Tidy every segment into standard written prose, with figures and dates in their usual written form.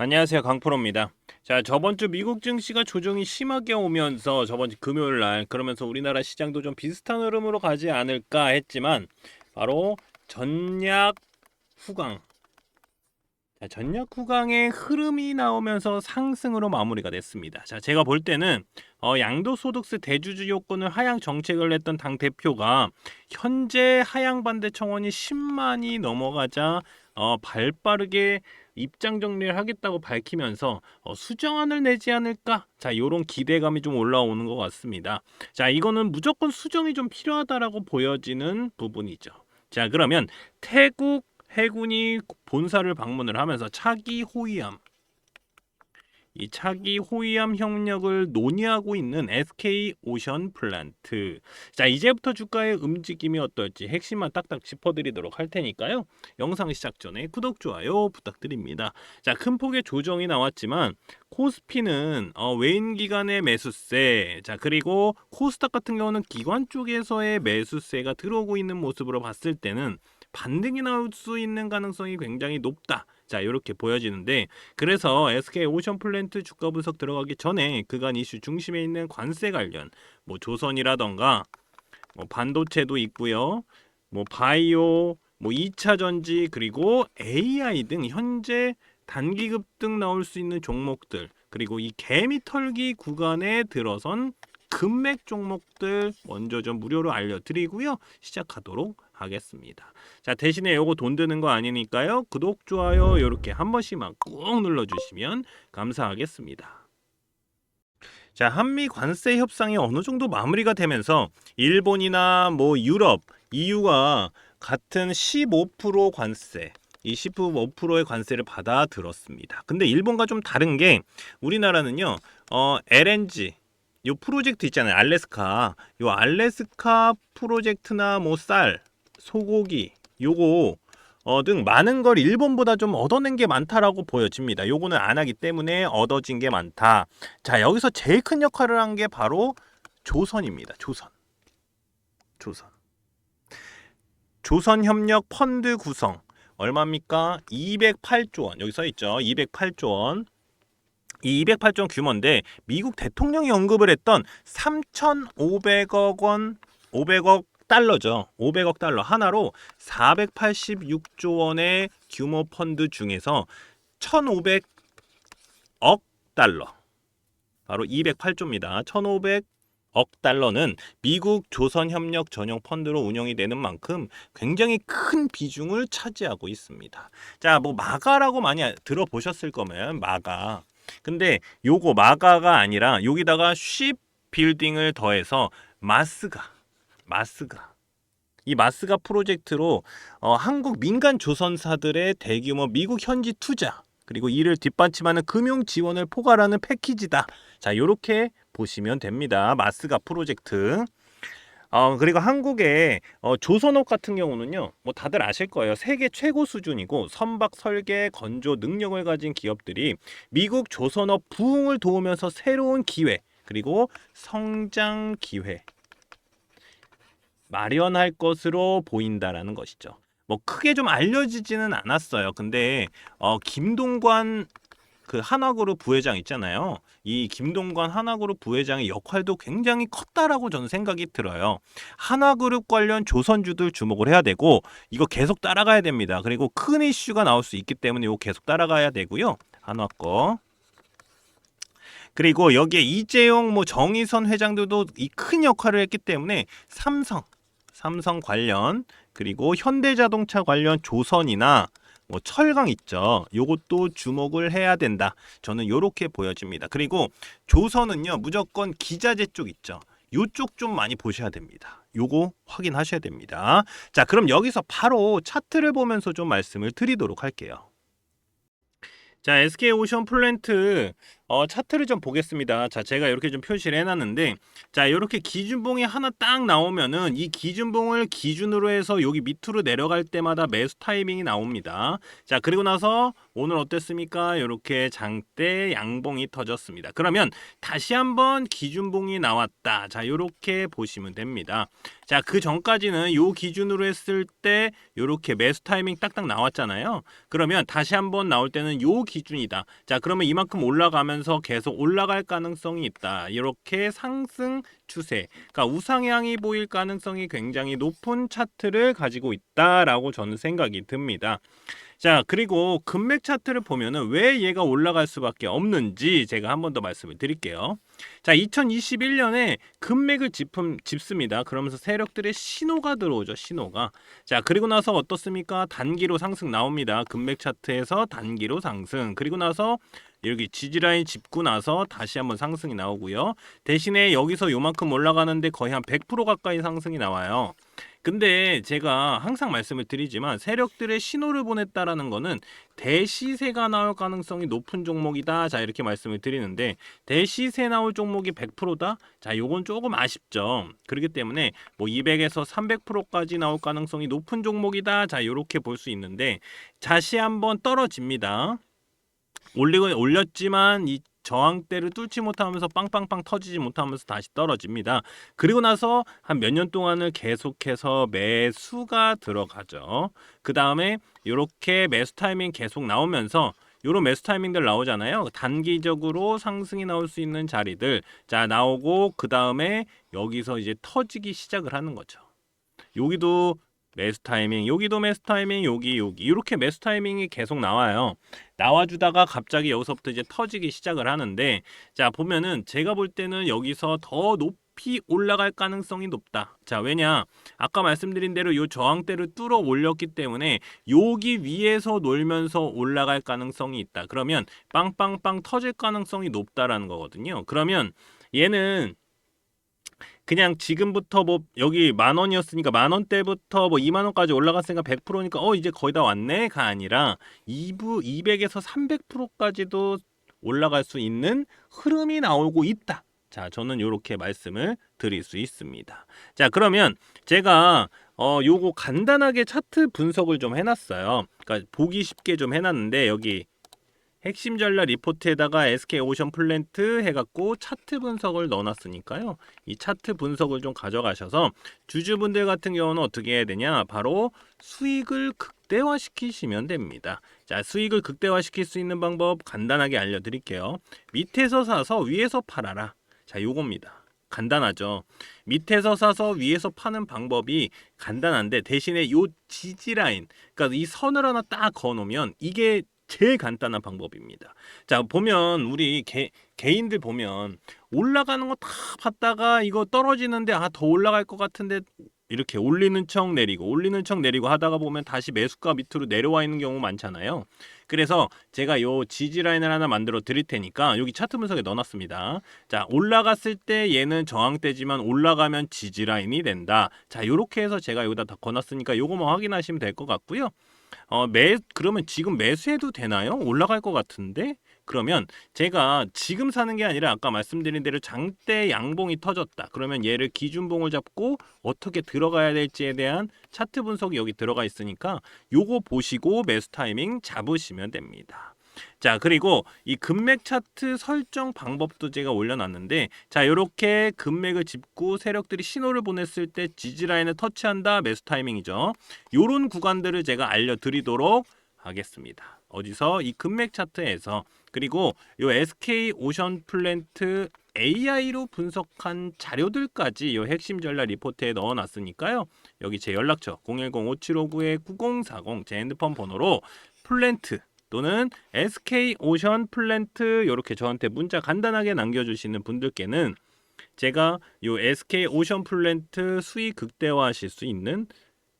안녕하세요. 강프로입니다. 자, 저번 주 미국 증시가 조정이 심하게 오면서 저번 주 금요일 날 그러면서 우리나라 시장도 좀 비슷한 흐름으로 가지 않을까 했지만 바로 전략 후강. 자, 전략 후강의 흐름이 나오면서 상승으로 마무리가 됐습니다. 자, 제가 볼 때는 양도소득세 대주주 요건을 하향 정책을 냈던 당 대표가 현재 하향 반대 청원이 10만이 넘어가자 발빠르게 입장 정리를 하겠다고 밝히면서 수정안을 내지 않을까? 자, 요런 기대감이 좀 올라오는 것 같습니다. 자, 이거는 무조건 수정이 좀 필요하다라고 보여지는 부분이죠. 자, 그러면 태국 해군이 본사를 방문을 하면서 차기 호위함, 이 차기 호위함 협력을 논의하고 있는 SK 오션 플랜트. 자, 이제부터 주가의 움직임이 어떨지 핵심만 딱딱 짚어드리도록 할 테니까요. 영상 시작 전에 구독, 좋아요 부탁드립니다. 자, 큰 폭의 조정이 나왔지만 코스피는 외인 기관의 매수세, 자 그리고 코스닥 같은 경우는 기관 쪽에서의 매수세가 들어오고 있는 모습으로 봤을 때는 반등이 나올 수 있는 가능성이 굉장히 높다. 자, 이렇게 보여지는데 그래서 SK 오션플랜트 주가 분석 들어가기 전에 그간 이슈 중심에 있는 관세 관련 뭐 조선이라던가 뭐 반도체도 있고요. 뭐 바이오, 뭐 2차 전지 그리고 AI 등 현재 단기 급등 나올 수 있는 종목들 그리고 이 개미털기 구간에 들어선 금맥 종목들 먼저 좀 무료로 알려드리고요. 시작하도록 하겠습니다. 자, 대신에 요거 돈 드는 거 아니니까요. 구독, 좋아요 이렇게 한 번씩만 꾹 눌러주시면 감사하겠습니다. 자, 한미 관세 협상이 어느 정도 마무리가 되면서 일본이나 뭐 유럽, EU가 같은 15% 관세, 이 15%의 관세를 받아 들었습니다. 근데 일본과 좀 다른 게 우리나라는요, LNG 요 프로젝트 있잖아요. 알래스카. 요 알래스카 프로젝트나 뭐 쌀, 소고기 요거 등 많은 걸 일본보다 좀 얻어낸 게 많다라고 보여집니다. 요거는 안 하기 때문에 얻어진 게 많다. 자, 여기서 제일 큰 역할을 한 게 바로 조선입니다. 조선. 조선협력 펀드 구성. 얼마입니까? 208조 원. 여기 써 있죠. 208조 원. 이 208조 원 규모인데 미국 대통령이 언급을 했던 3,500억 원, 500억 달러죠. 500억 달러 하나로 486조 원의 규모 펀드 중에서 1,500억 달러. 바로 208조입니다. 1,500억 달러는 미국 조선협력 전용 펀드로 운영이 되는 만큼 굉장히 큰 비중을 차지하고 있습니다. 자, 뭐 마가라고 많이 들어보셨을 거면 마가. 근데 요거 마가가 아니라 여기다가 쉽 빌딩을 더해서 마스가 이 마스가 프로젝트로 한국 민간 조선사들의 대규모 미국 현지 투자 그리고 이를 뒷받침하는 금융 지원을 포괄하는 패키지다. 자, 요렇게 보시면 됩니다. 마스가 프로젝트. 그리고 한국의 조선업 같은 경우는요, 뭐 다들 아실 거예요. 세계 최고 수준이고 선박 설계 건조 능력을 가진 기업들이 미국 조선업 부흥을 도우면서 새로운 기회 그리고 성장 기회 마련할 것으로 보인다라는 것이죠. 뭐 크게 좀 알려지지는 않았어요. 근데 김동관 그 하나그룹 부회장 있잖아요. 이 김동관 하나그룹 부회장의 역할도 굉장히 컸다라고 저는 생각이 들어요. 하나그룹 관련 조선주들 주목을 해야 되고 이거 계속 따라가야 됩니다. 그리고 큰 이슈가 나올 수 있기 때문에 이거 계속 따라가야 되고요. 한화 거. 그리고 여기에 이재용 뭐 정의선 회장들도 이 큰 역할을 했기 때문에 삼성 관련 그리고 현대자동차 관련 조선이나 뭐 철강 있죠. 요것도 주목을 해야 된다. 저는 요렇게 보여집니다. 그리고 조선은요. 무조건 기자재 쪽 있죠. 요쪽 좀 많이 보셔야 됩니다. 요거 확인하셔야 됩니다. 자, 그럼 여기서 바로 차트를 보면서 좀 말씀을 드리도록 할게요. 자, SK 오션 플랜트 차트를 좀 보겠습니다. 자, 제가 이렇게 좀 표시를 해놨는데, 자, 이렇게 기준봉이 하나 딱 나오면은 이 기준봉을 기준으로 해서 여기 밑으로 내려갈 때마다 매수 타이밍이 나옵니다. 자, 그리고 나서 오늘 어땠습니까? 이렇게 장대 양봉이 터졌습니다. 그러면 다시 한번 기준봉이 나왔다. 자, 이렇게 보시면 됩니다. 자, 그 전까지는 요 기준으로 했을 때 이렇게 매수 타이밍 딱딱 나왔잖아요. 그러면 다시 한번 나올 때는 요 기준이다. 자, 그러면 이만큼 올라가면서 계속 올라갈 가능성이 있다. 이렇게 상승 추세, 그러니까 우상향이 보일 가능성이 굉장히 높은 차트를 가지고 있다라고 저는 생각이 듭니다. 자, 그리고 금맥 차트를 보면은 왜 얘가 올라갈 수밖에 없는지 제가 한 번 더 말씀을 드릴게요. 자, 2021년에 금맥을 짚습니다. 그러면서 세력들의 신호가 들어오죠. 신호가. 자, 그리고 나서 어떻습니까? 단기로 상승 나옵니다. 금맥 차트에서 단기로 상승. 그리고 나서 여기 지지라인 짚고 나서 다시 한번 상승이 나오고요. 대신에 여기서 요만큼 올라가는데 거의 한 100% 가까이 상승이 나와요. 근데 제가 항상 말씀을 드리지만 세력들의 신호를 보냈다라는 거는 대시세가 나올 가능성이 높은 종목이다. 자, 이렇게 말씀을 드리는데 대시세 나올 종목이 100%다? 자, 요건 조금 아쉽죠. 그렇기 때문에 뭐 200에서 300%까지 나올 가능성이 높은 종목이다. 자, 이렇게 볼 수 있는데 다시 한번 떨어집니다. 올렸지만 이 저항대를 뚫지 못하면서 빵빵빵 터지지 못하면서 다시 떨어집니다. 그리고 나서 한 몇 년 동안을 계속해서 매수가 들어가죠. 그 다음에 이렇게 매수 타이밍 계속 나오면서 요런 매수 타이밍들 나오잖아요. 단기적으로 상승이 나올 수 있는 자리들 자 나오고 그 다음에 여기서 이제 터지기 시작을 하는 거죠. 여기도 매수 타이밍, 여기도 매수 타이밍, 여기 이렇게 매수 타이밍이 계속 나와요. 나와주다가 갑자기 여기서부터 이제 터지기 시작을 하는데 자 보면은 제가 볼 때는 여기서 더 높이 올라갈 가능성이 높다. 자 왜냐 아까 말씀드린 대로 요 저항대를 뚫어 올렸기 때문에 여기 위에서 놀면서 올라갈 가능성이 있다. 그러면 빵빵빵 터질 가능성이 높다라는 거거든요. 그러면 얘는 그냥 지금부터 뭐 여기 10,000원이었으니까 10,000원대부터 뭐 20,000원까지 올라갔으니까 100%니까 이제 거의 다 왔네가 아니라 200에서 300%까지도 올라갈 수 있는 흐름이 나오고 있다. 자, 저는 이렇게 말씀을 드릴 수 있습니다. 자, 그러면 제가 요거 간단하게 차트 분석을 좀 해놨어요. 그러니까 보기 쉽게 좀 해놨는데 여기 핵심 전략 리포트에다가 SK 오션 플랜트 해갖고 차트 분석을 넣어놨으니까요. 이 차트 분석을 좀 가져가셔서 주주분들 같은 경우는 어떻게 해야 되냐? 바로 수익을 극대화시키시면 됩니다. 자, 수익을 극대화시킬 수 있는 방법 간단하게 알려드릴게요. 밑에서 사서 위에서 팔아라. 자, 요겁니다. 간단하죠. 밑에서 사서 위에서 파는 방법이 간단한데 대신에 요 지지라인, 그러니까 이 선을 하나 딱 그어놓으면 이게 제일 간단한 방법입니다. 자, 보면 우리 개인들 보면 올라가는 거 다 봤다가 이거 떨어지는데 더 올라갈 것 같은데 이렇게 올리는 척 내리고 하다가 보면 다시 매수가 밑으로 내려와 있는 경우 많잖아요. 그래서 제가 요 지지라인을 하나 만들어 드릴 테니까 여기 차트 분석에 넣어놨습니다. 자, 올라갔을 때 얘는 저항대지만 올라가면 지지라인이 된다. 자, 요렇게 해서 제가 여기다 다 거놨으니까 요거만 확인하시면 될 것 같고요. 그러면 지금 매수해도 되나요? 올라갈 것 같은데? 그러면 제가 지금 사는 게 아니라 아까 말씀드린 대로 장대 양봉이 터졌다. 그러면 얘를 기준봉을 잡고 어떻게 들어가야 될지에 대한 차트 분석이 여기 들어가 있으니까 요거 보시고 매수 타이밍 잡으시면 됩니다. 자, 그리고 이 금맥 차트 설정 방법도 제가 올려놨는데 자, 요렇게 금맥을 짚고 세력들이 신호를 보냈을 때 지지라인을 터치한다. 매수 타이밍이죠. 요런 구간들을 제가 알려드리도록 하겠습니다. 어디서? 이 금맥 차트에서. 그리고 요 SK 오션 플랜트 AI로 분석한 자료들까지 요 핵심 전략 리포트에 넣어놨으니까요. 여기 제 연락처 010-5759-9040 제 핸드폰 번호로 플랜트 또는 SK 오션 플랜트 이렇게 저한테 문자 간단하게 남겨주시는 분들께는 제가 요 SK 오션 플랜트 수익 극대화하실 수 있는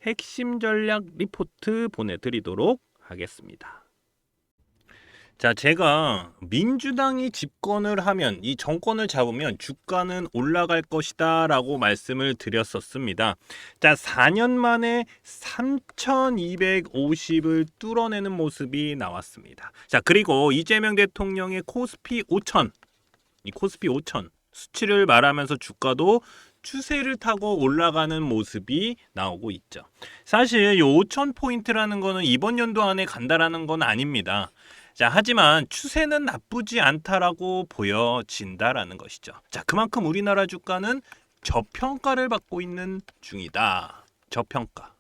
핵심 전략 리포트 보내드리도록 하겠습니다. 자, 제가 민주당이 집권을 하면, 이 정권을 잡으면 주가는 올라갈 것이다 라고 말씀을 드렸었습니다. 자, 4년 만에 3,250을 뚫어내는 모습이 나왔습니다. 자, 그리고 이재명 대통령의 코스피 5천, 이 코스피 5천 수치를 말하면서 주가도 추세를 타고 올라가는 모습이 나오고 있죠. 사실 이 5,000포인트라는 거는 이번 연도 안에 간다라는 건 아닙니다. 자, 하지만 추세는 나쁘지 않다라고 보여진다라는 것이죠. 자, 그만큼 우리나라 주가는 저평가를 받고 있는 중이다. 저평가.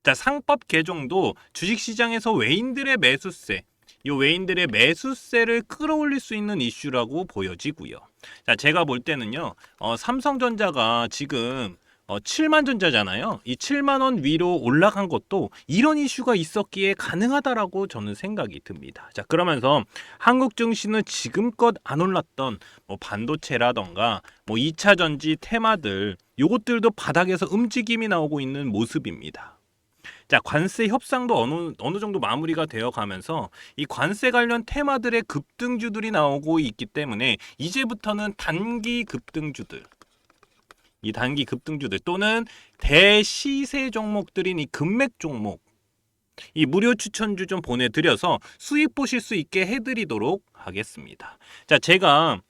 자, 상법 개정도 주식시장에서 외인들의 매수세, 이 외인들의 매수세를 끌어올릴 수 있는 이슈라고 보여지고요. 자, 제가 볼 때는요, 삼성전자가 지금 7만 전자잖아요. 이 7만 원 위로 올라간 것도 이런 이슈가 있었기에 가능하다라고 저는 생각이 듭니다. 자, 그러면서 한국 증시는 지금껏 안 올랐던 뭐 반도체라던가 뭐 2차 전지 테마들, 요것들도 바닥에서 움직임이 나오고 있는 모습입니다. 자, 관세 협상도 어느 정도 마무리가 되어 가면서 이 관세 관련 테마들의 급등주들이 나오고 있기 때문에 이제부터는 단기 급등주들, 이 단기 급등주들 또는 대시세 종목들인 이 금맥 종목, 이 무료 추천주 좀 보내드려서 수익 보실 수 있게 해드리도록 하겠습니다. 자, 제가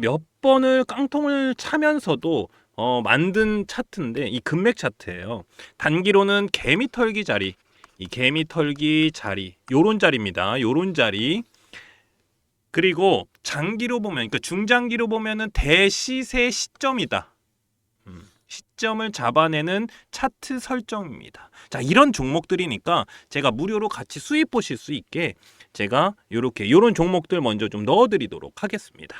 몇 번을 깡통을 차면서도 만든 차트인데 이 금맥 차트예요. 단기로는 개미털기 자리, 이 개미털기 자리, 요런 자리입니다. 요런 자리. 그리고 장기로 보면, 그러니까 중장기로 보면은 대시세 시점이다. 시점을 잡아내는 차트 설정입니다. 자, 이런 종목들이니까 제가 무료로 같이 수익 보실 수 있게 제가 요런 종목들 먼저 좀 넣어드리도록 하겠습니다.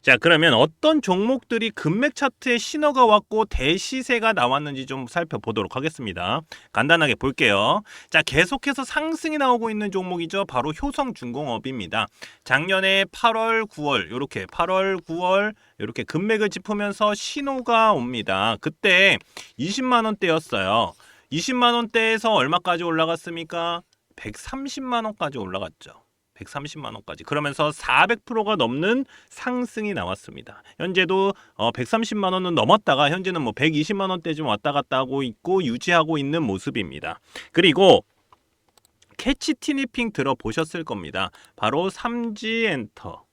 자, 그러면 어떤 종목들이 금맥 차트에 신호가 왔고 대시세가 나왔는지 좀 살펴보도록 하겠습니다. 간단하게 볼게요. 자, 계속해서 상승이 나오고 있는 종목이죠. 바로 효성중공업입니다. 작년에 8월, 9월 이렇게 8월, 9월 이렇게 금맥을 짚으면서 신호가 옵니다. 그때 20만 원대였어요. 20만 원대에서 얼마까지 올라갔습니까? 130만 원까지 올라갔죠. 130만 원까지. 그러면서 400%가 넘는 상승이 나왔습니다. 현재도 130만 원은 넘었다가 현재는 뭐 120만 원대 좀 왔다 갔다 하고 있고 유지하고 있는 모습입니다. 그리고 캐치 티니핑 들어보셨을 겁니다. 바로 삼지엔터.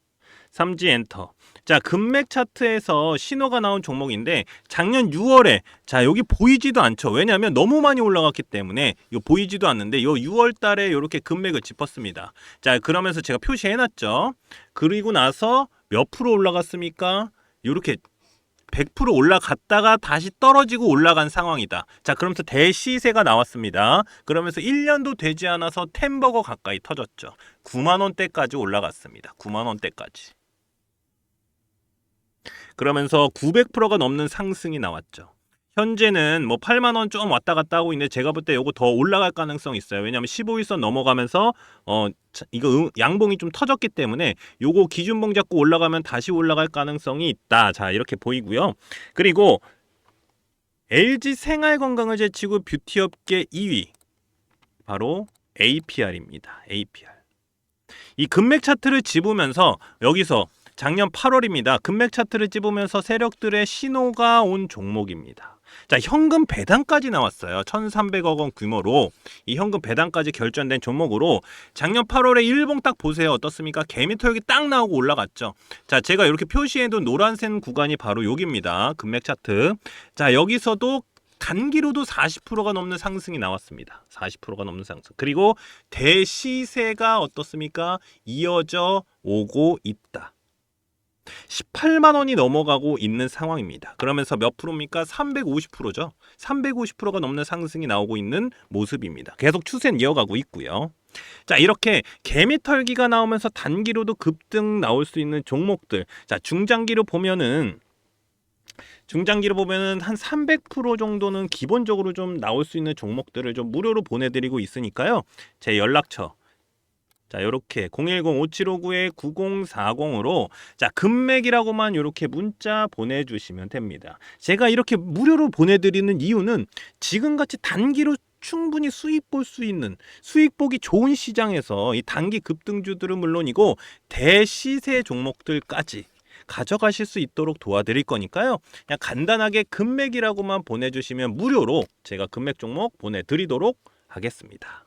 자, 금맥 차트에서 신호가 나온 종목인데 작년 6월에 자, 여기 보이지도 않죠. 왜냐하면 너무 많이 올라갔기 때문에 요 보이지도 않는데 요 6월 달에 이렇게 금맥을 짚었습니다. 자, 그러면서 제가 표시해놨죠. 그리고 나서 몇 프로 올라갔습니까? 이렇게 100% 올라갔다가 다시 떨어지고 올라간 상황이다. 자, 그러면서 대시세가 나왔습니다. 그러면서 1년도 되지 않아서 템버거 가까이 터졌죠. 9만 원대까지 올라갔습니다. 9만 원대까지. 그러면서 900%가 넘는 상승이 나왔죠. 현재는 뭐 8만 원 좀 왔다 갔다 하고 있는데 제가 볼 때 이거 더 올라갈 가능성이 있어요. 왜냐하면 15일선 넘어가면서 이거 양봉이 좀 터졌기 때문에 요거 기준봉 잡고 올라가면 다시 올라갈 가능성이 있다. 자, 이렇게 보이고요. 그리고 LG 생활건강을 제치고 뷰티업계 2위 바로 APR입니다. APR. 이 금맥 차트를 집으면서 여기서 작년 8월입니다. 금맥 차트를 집으면서 세력들의 신호가 온 종목입니다. 자, 현금 배당까지 나왔어요. 1,300억 원 규모로 이 현금 배당까지 결정된 종목으로 작년 8월에 일봉 딱 보세요. 어떻습니까? 개미털기 딱 나오고 올라갔죠. 자, 제가 이렇게 표시해둔 노란색 구간이 바로 여기입니다. 금맥 차트. 자, 여기서도 단기로도 40%가 넘는 상승이 나왔습니다. 40%가 넘는 상승. 그리고 대시세가 어떻습니까? 이어져 오고 있다. 18만 원이 넘어가고 있는 상황입니다. 그러면서 몇 프로입니까? 350%죠. 350%가 넘는 상승이 나오고 있는 모습입니다. 계속 추세는 이어가고 있고요. 자, 이렇게 개미털기가 나오면서 단기로도 급등 나올 수 있는 종목들. 자, 중장기로 보면은 한 300% 정도는 기본적으로 좀 나올 수 있는 종목들을 좀 무료로 보내드리고 있으니까요. 제 연락처 자, 요렇게 010-5759-9040으로 자, 금맥이라고만 요렇게 문자 보내주시면 됩니다. 제가 이렇게 무료로 보내드리는 이유는 지금같이 단기로 충분히 수익 볼 수 있는, 수익 보기 좋은 시장에서 이 단기 급등주들은 물론이고 대시세 종목들까지 가져가실 수 있도록 도와드릴 거니까요. 그냥 간단하게 금맥이라고만 보내주시면 무료로 제가 금맥 종목 보내드리도록 하겠습니다.